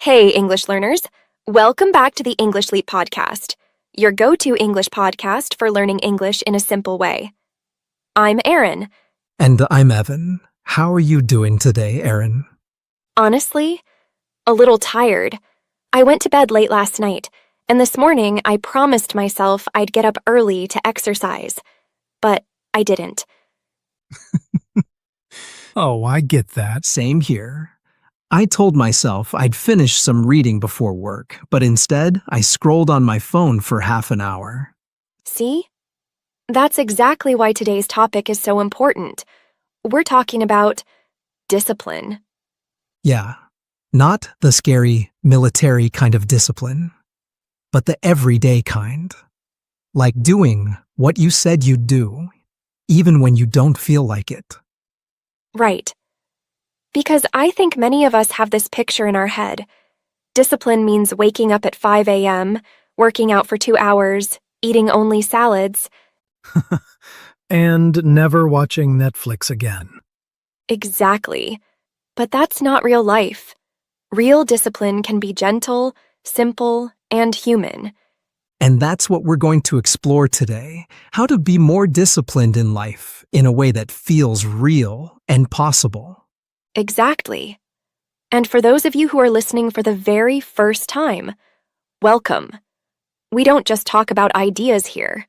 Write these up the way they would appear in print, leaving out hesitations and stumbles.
Hey, English learners. Welcome back to the English Leap podcast, your go-to English podcast for learning English in a simple way. I'm Erin. And I'm Evan. How are you doing today, Erin? Honestly, a little tired. I went to bed late last night, and this morning I promised myself I'd get up early to exercise, but I didn't. Oh, I get that. Same here. I told myself I'd finish some reading before work, but instead I scrolled on my phone for half an hour. See? That's exactly why today's topic is so important. We're talking about discipline. Yeah, not the scary military kind of discipline, but the everyday kind. Like doing what you said you'd do, even when you don't feel like it. Right. Because I think many of us have this picture in our head. Discipline means waking up at 5 a.m., working out for 2 hours, eating only salads. And never watching Netflix again. Exactly. But that's not real life. Real discipline can be gentle, simple, and human. And that's what we're going to explore today, how to be more disciplined in life in a way that feels real and possible. Exactly. And for those of you who are listening for the very first time, welcome. We don't just talk about ideas here.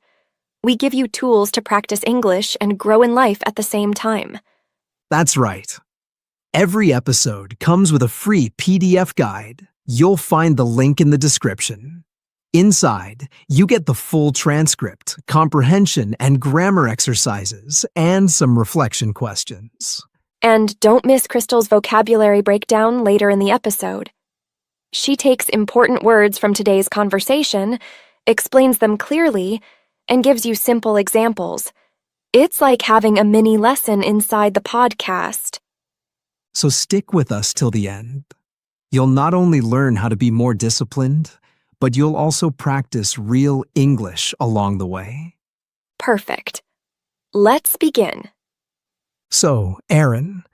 We give you tools to practice English and grow in life at the same time. That's right. Every episode comes with a free PDF guide. You'll find the link in the description. Inside, you get the full transcript, comprehension and grammar exercises, and some reflection questions. And don't miss Crystal's vocabulary breakdown later in the episode. She takes important words from today's conversation, explains them clearly, and gives you simple examples. It's like having a mini lesson inside the podcast. So stick with us till the end. You'll not only learn how to be more disciplined, but you'll also practice real English along the way. Perfect. Let's begin. So, Erin,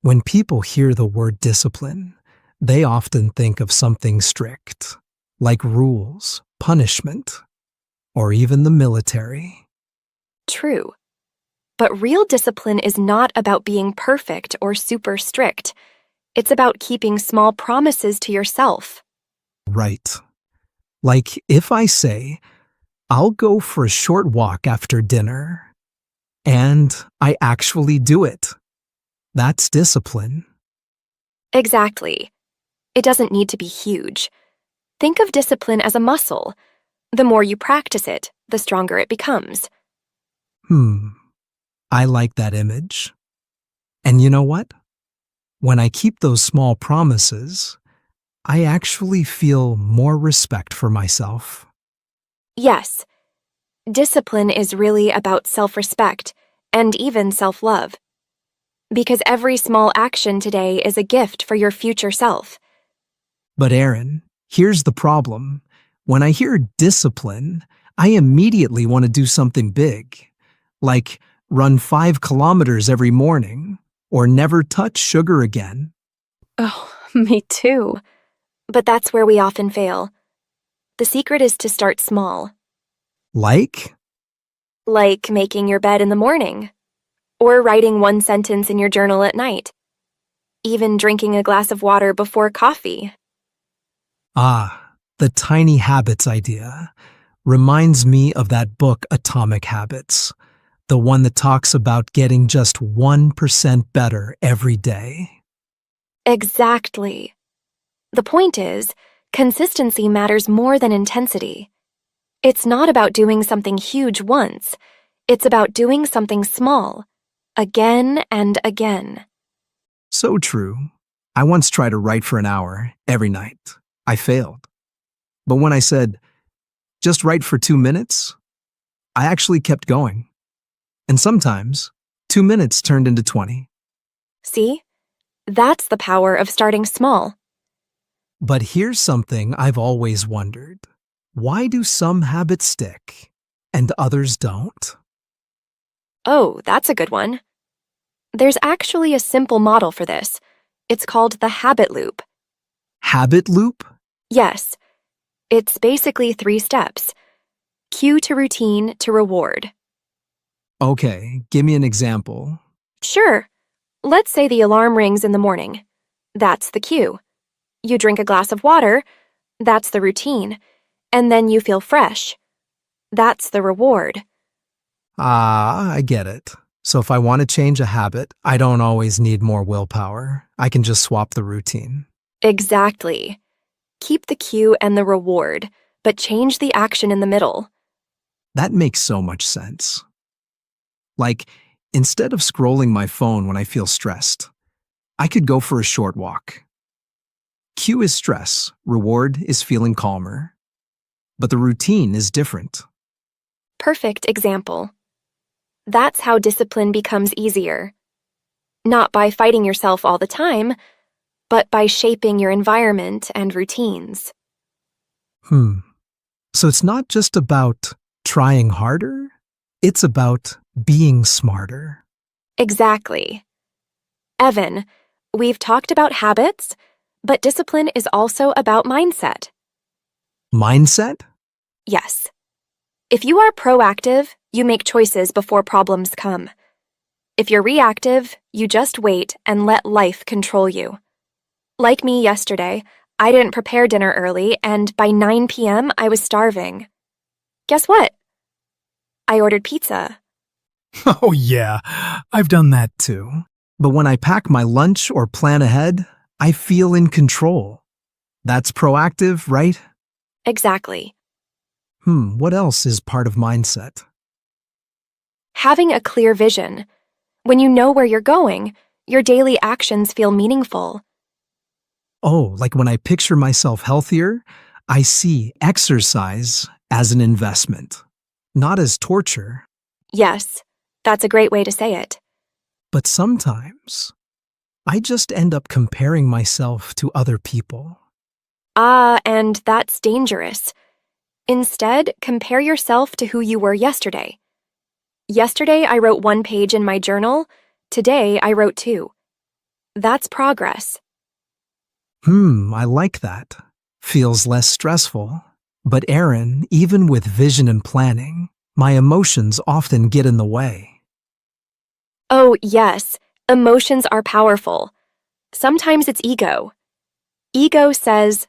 when people hear the word discipline, they often think of something strict, like rules, punishment, or even the military. True. But real discipline is not about being perfect or super strict. It's about keeping small promises to yourself. Right. Like if I say, I'll go for a short walk after dinner, and I actually do it. That's discipline. Exactly. It doesn't need to be huge. Think of discipline as a muscle. The more you practice it, the stronger it becomes. I like that image. And you know what? When I keep those small promises, I actually feel more respect for myself. Yes, discipline is really about self-respect and even self-love. Because every small action today is a gift for your future self. But Erin, here's the problem. When I hear discipline, I immediately want to do something big, like run 5 kilometers every morning or never touch sugar again. Oh, me too. But that's where we often fail. The secret is to start small. Like Making your bed in the morning, or writing one sentence in your journal at night, even drinking a glass of water before coffee. The tiny habits idea reminds me of that book Atomic Habits, the one that talks about getting just 1% better every day. Exactly. The point is, consistency matters more than intensity. It's not about doing something huge once. It's about doing something small, again and again. So true. I once tried to write for an hour every night. I failed. But when I said, just write for 2 minutes, I actually kept going. And sometimes, 2 minutes turned into 20. See? That's the power of starting small. But here's something I've always wondered. Why do some habits stick and others don't? Oh, that's a good one. There's actually a simple model for this. It's called the habit loop. Habit loop? Yes, it's basically 3 steps: cue to routine to reward. Okay, give me an example. Sure, let's say the alarm rings in the morning. That's the cue. You drink a glass of water. That's the routine. And then you feel fresh. That's the reward. Ah, I get it. So if I want to change a habit, I don't always need more willpower. I can just swap the routine. Exactly. Keep the cue and the reward, but change the action in the middle. That makes so much sense. Like, instead of scrolling my phone when I feel stressed, I could go for a short walk. Cue is stress, reward is feeling calmer. But the routine is different. Perfect example. That's how discipline becomes easier. Not by fighting yourself all the time, but by shaping your environment and routines. So it's not just about trying harder, it's about being smarter. Exactly. Evan, we've talked about habits, but discipline is also about mindset. Mindset? Yes. If you are proactive, you make choices before problems come. If you're reactive, you just wait and let life control you. Like me yesterday, I didn't prepare dinner early, and by 9 p.m., I was starving. Guess what? I ordered pizza. Oh, yeah, I've done that too. But when I pack my lunch or plan ahead, I feel in control. That's proactive, right? Exactly. What else is part of mindset? Having a clear vision. When you know where you're going, your daily actions feel meaningful. Oh, like when I picture myself healthier, I see exercise as an investment, not as torture. Yes, that's a great way to say it. But sometimes, I just end up comparing myself to other people. And that's dangerous. Instead, compare yourself to who you were yesterday. Yesterday, I wrote 1 page in my journal. Today, I wrote 2. That's progress. I like that. Feels less stressful. But Erin, even with vision and planning, my emotions often get in the way. Oh, yes, emotions are powerful. Sometimes it's ego. Ego says,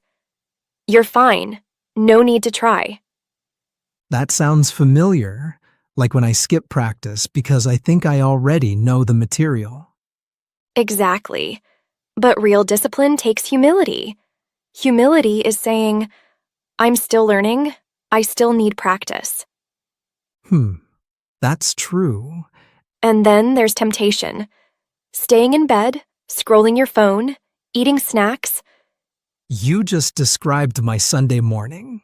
"You're fine. No need to try." That sounds familiar, like when I skip practice because I think I already know the material. Exactly. But real discipline takes humility. Humility is saying, "I'm still learning. I still need practice." Hmm, that's true. And then there's temptation. Staying in bed, scrolling your phone, eating snacks. You just described my Sunday morning.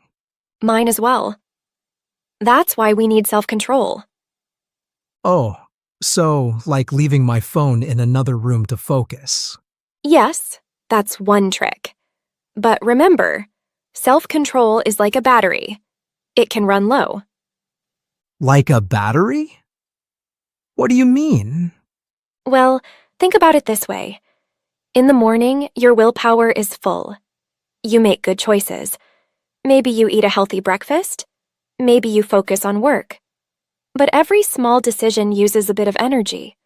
Mine as well. That's why we need self-control. Oh, so like leaving my phone in another room to focus. Yes, that's one trick. But remember, self-control is like a battery. It can run low. Like a battery? What do you mean? Well, think about it this way. In the morning, your willpower is full. You make good choices. Maybe you eat a healthy breakfast. Maybe you focus on work. But every small decision uses a bit of energy.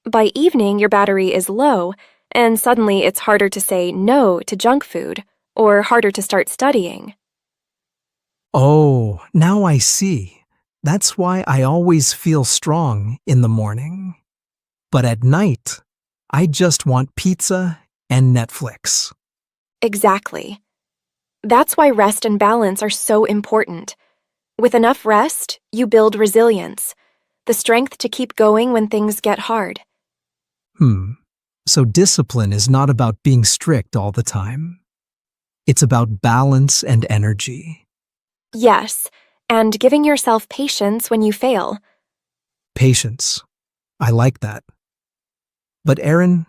By evening, your battery is low, and suddenly it's harder to say no to junk food, or harder to start studying. Oh, now I see. That's why I always feel strong in the morning. But at night, I just want pizza and Netflix. Exactly. That's why rest and balance are so important. With enough rest, you build resilience, the strength to keep going when things get hard. So discipline is not about being strict all the time. It's about balance and energy. Yes, and giving yourself patience when you fail. Patience. I like that. But Erin,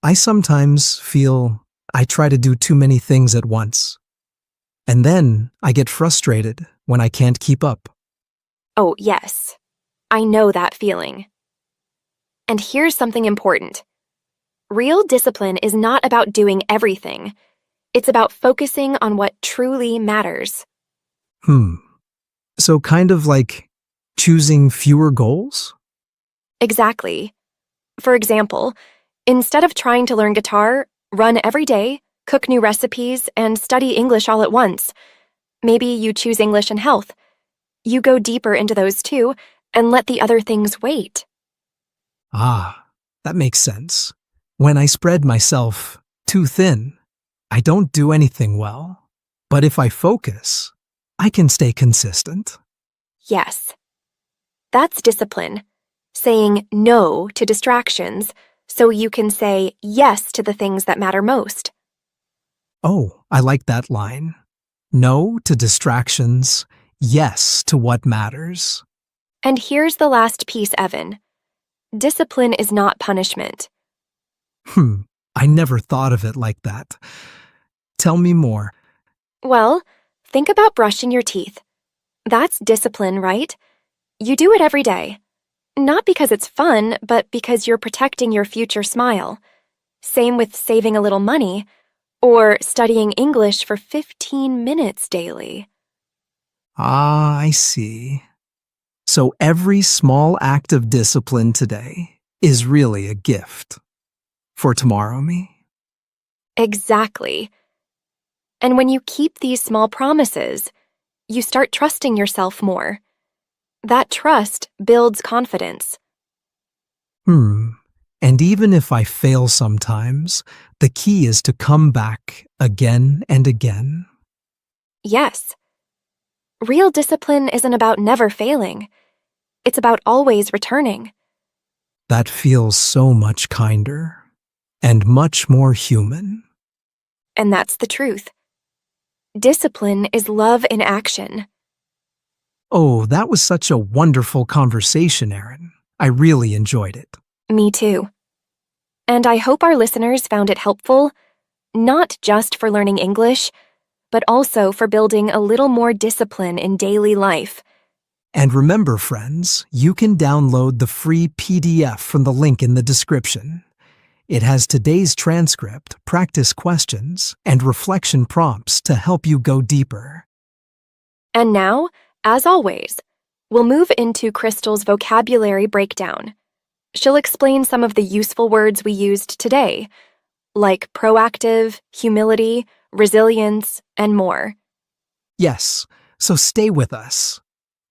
I sometimes feel I try to do too many things at once. And then I get frustrated when I can't keep up. Oh, yes. I know that feeling. And here's something important. Real discipline is not about doing everything. It's about focusing on what truly matters. So kind of like choosing fewer goals? Exactly. For example, instead of trying to learn guitar, run every day, cook new recipes, and study English all at once. Maybe you choose English and health. You go deeper into those two and let the other things wait. Ah, that makes sense. When I spread myself too thin, I don't do anything well. But if I focus, I can stay consistent. Yes. That's discipline. Saying no to distractions so you can say yes to the things that matter most. Oh, I like that line. No to distractions, yes to what matters. And here's the last piece, Evan. Discipline is not punishment. I never thought of it like that. Tell me more. Well, think about brushing your teeth. That's discipline, right? You do it every day. Not because it's fun, but because you're protecting your future smile. Same with saving a little money or studying English for 15 minutes daily. Ah, I see. So every small act of discipline today is really a gift. For tomorrow me? Exactly. And when you keep these small promises, you start trusting yourself more. That trust builds confidence. And even if I fail sometimes, the key is to come back again and again. Yes. Real discipline isn't about never failing. It's about always returning. That feels so much kinder and much more human. And that's the truth. Discipline is love in action. Oh, that was such a wonderful conversation, Erin. I really enjoyed it. Me too. And I hope our listeners found it helpful, not just for learning English, but also for building a little more discipline in daily life. And remember, friends, you can download the free PDF from the link in the description. It has today's transcript, practice questions, and reflection prompts to help you go deeper. And now, as always, we'll move into Crystal's vocabulary breakdown. She'll explain some of the useful words we used today, like proactive, humility, resilience, and more. Yes, so stay with us.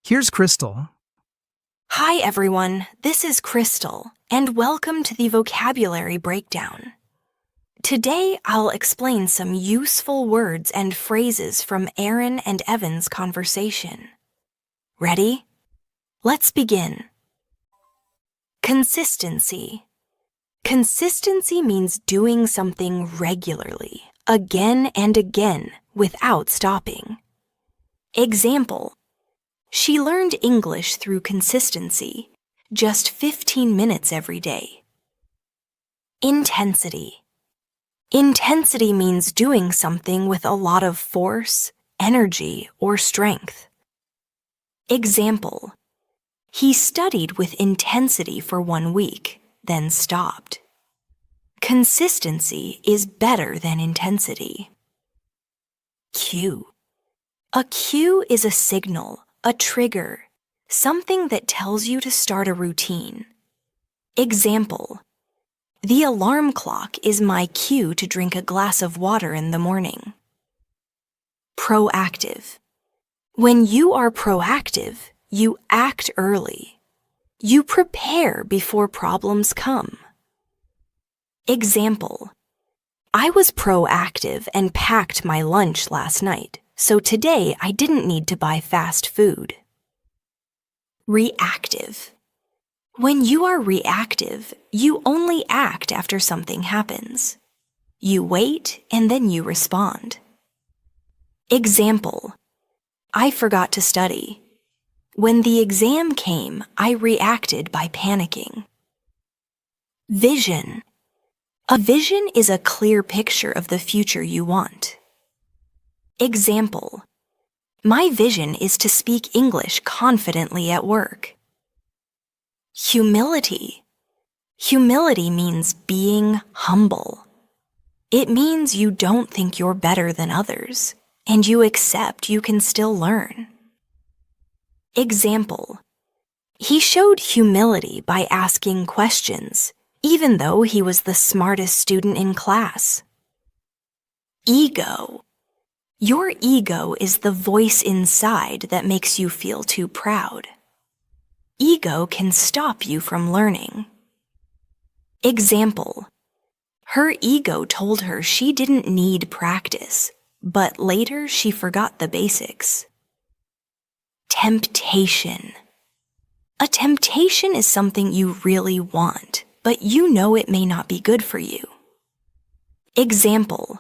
Here's Crystal. Hi everyone, this is Crystal, and welcome to the vocabulary breakdown. Today I'll explain some useful words and phrases from Erin and Evan's conversation. Ready? Let's begin. Consistency. Consistency means doing something regularly, again and again, without stopping. Example: she learned English through consistency, just 15 minutes every day. Intensity. Intensity means doing something with a lot of force, energy, or strength. Example: he studied with intensity for 1 week, then stopped. Consistency is better than intensity. Cue. A cue is a signal, a trigger, something that tells you to start a routine. Example: the alarm clock is my cue to drink a glass of water in the morning. Proactive. When you are proactive, you act early. You prepare before problems come. Example: I was proactive and packed my lunch last night, so today I didn't need to buy fast food. Reactive. When you are reactive, you only act after something happens. You wait and then you respond. Example: I forgot to study. When the exam came, I reacted by panicking. Vision. A vision is a clear picture of the future you want. Example: my vision is to speak English confidently at work. Humility. Humility means being humble. It means you don't think you're better than others, and you accept you can still learn. Example: he showed humility by asking questions, even though he was the smartest student in class. Ego. Your ego is the voice inside that makes you feel too proud. Ego can stop you from learning. Example: her ego told her she didn't need practice, but later she forgot the basics. Temptation. A temptation is something you really want, but you know it may not be good for you. Example: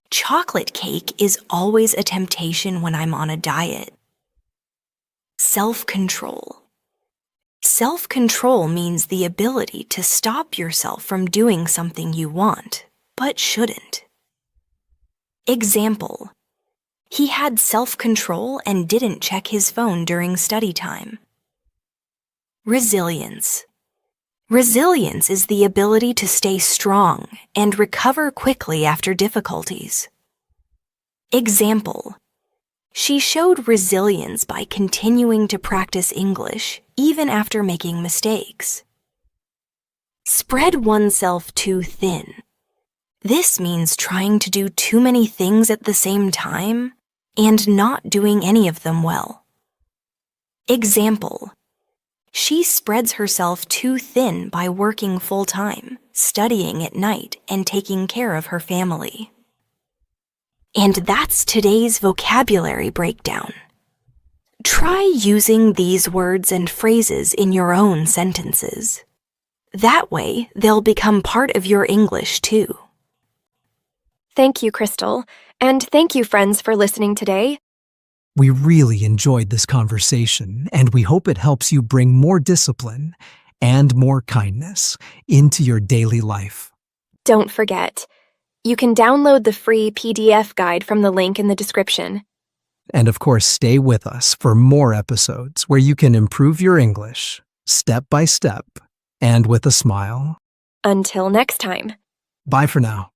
chocolate cake is always a temptation when I'm on a diet. Self-control. Self-control means the ability to stop yourself from doing something you want, but shouldn't. Example: he had self-control and didn't check his phone during study time. Resilience. Resilience is the ability to stay strong and recover quickly after difficulties. Example: she showed resilience by continuing to practice English even after making mistakes. Spread oneself too thin. This means trying to do too many things at the same time and not doing any of them well. Example: she spreads herself too thin by working full-time, studying at night, and taking care of her family. And that's today's vocabulary breakdown. Try using these words and phrases in your own sentences. That way, they'll become part of your English too. Thank you, Crystal, and thank you, friends, for listening today. We really enjoyed this conversation, and we hope it helps you bring more discipline and more kindness into your daily life. Don't forget, you can download the free PDF guide from the link in the description. And of course, stay with us for more episodes where you can improve your English step by step and with a smile. Until next time. Bye for now.